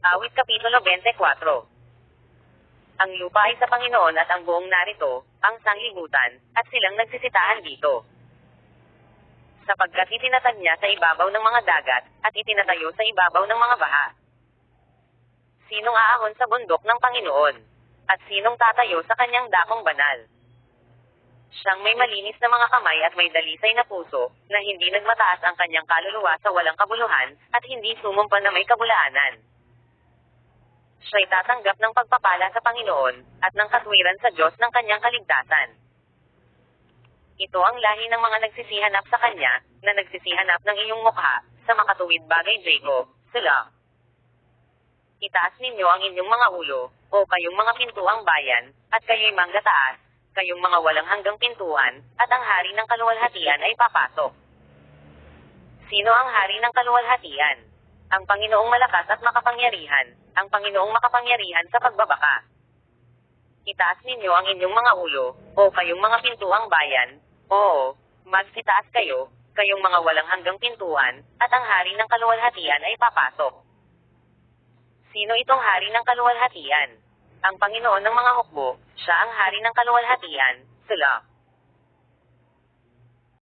Awit Kapitulo 24. Ang lupa ay sa Panginoon at ang buong narito, ang sanglibutan, at silang nagsisitahan dito. Sapagkat itinatag niya sa ibabaw ng mga dagat, at itinatayo sa ibabaw ng mga baha. Sinong aahon sa bundok ng Panginoon? At sinong tatayo sa kanyang dakong banal? Siyang may malinis na mga kamay at may dalisay na puso, na hindi nagmataas ang kanyang kaluluwa sa walang kabuluhan, at hindi sumumpa na may kabulaanan. Siya'y tatanggap ng pagpapala sa Panginoon, at ng katwiran sa Diyos ng kanyang kaligtasan. Ito ang lahi ng mga nagsisihanap sa Kanya, na nagsisihanap ng iyong mukha, sa makatuwid bagay Jacob, Selah. Itaas ninyo ang inyong mga ulo, o kayong mga pintuang bayan, at kayo'y manggataas, kayong mga walang hanggang pintuan, at ang hari ng kaluwalhatian ay papasok. Sino ang hari ng kaluwalhatian? Ang Panginoong malakas at makapangyarihan, ang Panginoong makapangyarihan sa pagbabaka. Itaas ninyo ang inyong mga ulo, o kayong mga pintuang bayan, oo, magsitaas kayo, kayong mga walang hanggang pintuan, at ang hari ng kaluwalhatian ay papasok. Sino itong hari ng kaluwalhatian? Ang Panginoon ng mga hukbo, siya ang hari ng kaluwalhatian, Selah.